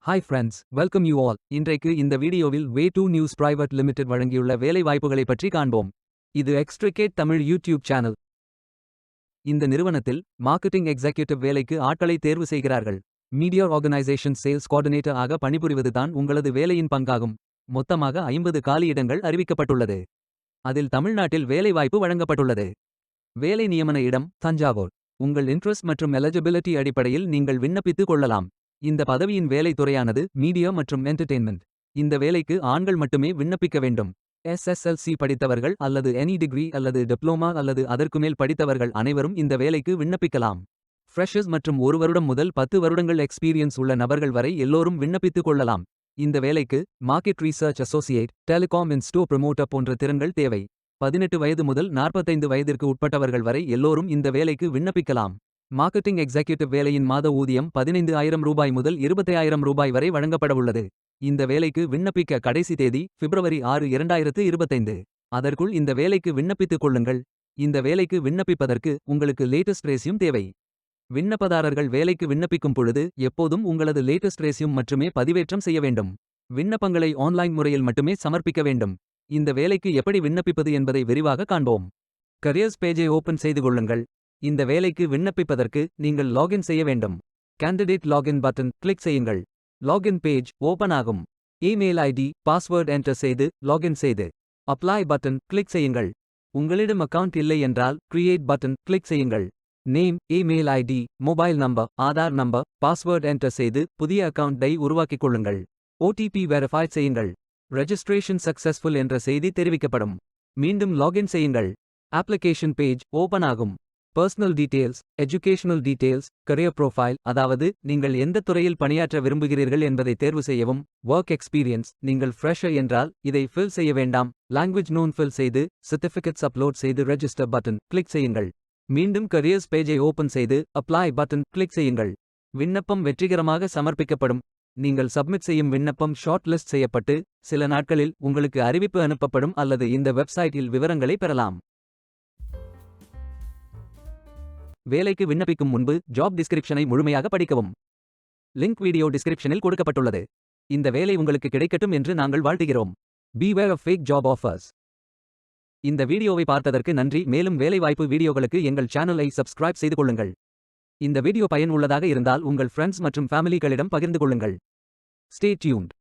Hi friends, welcome you all. இன்றைக்கு இந்த வீடியோவில் வே2 நியூஸ் பிரைவேட் லிமிடெட் வழங்கியுள்ள வேலை வாய்ப்புகளை பற்றி காண்போம். இது எக்ஸ்ட்ரிகேட் தமிழ் யூடியூப் சேனல். இந்த நிறுவனத்தில் மார்க்கெட்டிங் எக்ஸிக்யூட்டிவ் வேலைக்கு ஆட்களை தேர்வு செய்கிறார்கள். மீடியா ஆர்கனைசேஷன் சேல்ஸ் கோஆர்டினேட்டர் ஆக பணிபுரிவதுதான் உங்களது வேலையின் பங்காகும். மொத்தமாக 50 காலியிடங்கள் அறிவிக்கப்பட்டுள்ளது. அதில் தமிழ்நாட்டில் வேலை வாய்ப்பு வழங்கப்பட்டுள்ளது. வேலை நியமன இடம் தஞ்சாவூர். உங்கள் இன்ட்ரெஸ்ட் மற்றும் எலிஜிபிலிட்டி அடிப்படையில் நீங்கள் விண்ணப்பித்துக் கொள்ளலாம். இந்த பதவியின் வேலை துறையானது மீடியா மற்றும் என்டர்டெயின்மெண்ட். இந்த வேலைக்கு ஆண்கள் மட்டுமே விண்ணப்பிக்க வேண்டும். SSLC படித்தவர்கள் அல்லது எனி டிகிரி அல்லது டிப்ளோமா அல்லது அதற்கு மேல் படித்தவர்கள் அனைவரும் இந்த வேலைக்கு விண்ணப்பிக்கலாம். ஃப்ரெஷர்ஸ் மற்றும் 1 வருடம் முதல் 10 வருடங்கள் எக்ஸ்பீரியன்ஸ் உள்ள நபர்கள் வரை எல்லோரும் விண்ணப்பித்துக் கொள்ளலாம். இந்த வேலைக்கு market research associate, telecom in store promoter போன்ற திறன்கள் தேவை. 18 வயது முதல் 45 வயதிற்கு உட்பட்டவர்கள் வரை எல்லோரும் இந்த வேலைக்கு விண்ணப்பிக்கலாம். மார்க்கெட்டிங் எக்ஸிக்யூட்டிவ் வேலையின் மாத ஊதியம் 15,000 ரூபாய் முதல் 25,000 ரூபாய் வரை வழங்கப்படவுள்ளது. இந்த வேலைக்கு விண்ணப்பிக்க கடைசி தேதி பிப்ரவரி 6, 2025. அதற்குள் இந்த வேலைக்கு விண்ணப்பித்துக் கொள்ளுங்கள். இந்த வேலைக்கு விண்ணப்பிப்பதற்கு உங்களுக்கு லேட்டஸ்ட் ரெஸ்யூம் தேவை. விண்ணப்பதாரர்கள் வேலைக்கு விண்ணப்பிக்கும் பொழுது எப்போதும் உங்களது லேட்டஸ்ட் ரெஸ்யூம் மட்டுமே பதிவேற்றம் செய்ய வேண்டும். விண்ணப்பங்களை ஆன்லைன் முறையில் மட்டுமே சமர்ப்பிக்க வேண்டும். இந்த வேலைக்கு எப்படி விண்ணப்பிப்பது என்பதை விரிவாக காண்போம். கரியர்ஸ் பேஜை ஓபன் செய்து கொள்ளுங்கள். இந்த வேலைக்கு விண்ணப்பிப்பதற்கு நீங்கள் லாகின் செய்ய வேண்டும். கேண்டிடேட் லாகின் பட்டன் கிளிக் செய்யுங்கள். லாகின் பேஜ் ஓபன் ஆகும். இமெயில் ஐடி, பாஸ்வேர்ட் என்டர் செய்து லாகின் செய்து அப்ளை பட்டன் கிளிக் செய்யுங்கள். உங்களிடம் அக்கவுண்ட் இல்லை என்றால் கிரியேட் பட்டன் கிளிக் செய்யுங்கள். Name, email ID, mobile number, Aadhaar number, password enter செய்து புதிய அக்கவுண்டை உருவாக்கிக் கொள்ளுங்கள். OTP வெரிஃபை செய்யுங்கள். ரெஜிஸ்ட்ரேஷன் சக்சஸ்ஃபுல் என்ற செய்தி தெரிவிக்கப்படும். மீண்டும் லாகின் செய்யுங்கள். அப்ளிகேஷன் பேஜ் ஓபன் ஆகும். Personal details, educational details, career profile, அதாவது நீங்கள் எந்த துறையில் பணியாற்ற விரும்புகிறீர்கள் என்பதை தேர்வு செய்யவும். ஒர்க் எக்ஸ்பீரியன்ஸ், நீங்கள் ஃப்ரெஷர் என்றால் இதை ஃபில் செய்ய வேண்டாம். லாங்குவேஜ் நோன் ஃபில் செய்து சர்டிஃபிகேட்ஸ் அப்லோட் செய்து ரெஜிஸ்டர் பட்டன் கிளிக் செய்யுங்கள். மீண்டும் கரியர்ஸ் பேஜை ஓபன் செய்து அப்ளை பட்டன் கிளிக் செய்யுங்கள். விண்ணப்பம் வெற்றிகரமாக சமர்ப்பிக்கப்படும். நீங்கள் சப்மிட் செய்யும் விண்ணப்பம் ஷார்ட் லிஸ்ட் செய்யப்பட்டு சில நாட்களில் உங்களுக்கு அறிவிப்பு அனுப்பப்படும் அல்லது இந்த வெப்சைட்டில் விவரங்களை பெறலாம். வேலைக்கு விண்ணப்பிக்கும் முன்பு ஜாப் டிஸ்கிரிப்ஷனை முழுமையாக படிக்கவும். லிங்க் வீடியோ டிஸ்கிரிப்ஷனில் கொடுக்கப்பட்டுள்ளது. இந்த வேலை உங்களுக்கு கிடைக்கட்டும் என்று நாங்கள் வாழ்த்துகிறோம். Beware of fake job offers. இந்த வீடியோவை பார்த்ததற்கு நன்றி. மேலும் வேலைவாய்ப்பு வீடியோகளுக்கு எங்கள் சேனலை சப்ஸ்கிரைப் செய்து கொள்ளுங்கள். இந்த வீடியோ பயன் உள்ளதாக இருந்தால் உங்கள் ஃப்ரெண்ட்ஸ் மற்றும் ஃபேமிலிகளிடம் பகிர்ந்து கொள்ளுங்கள். Stay tuned.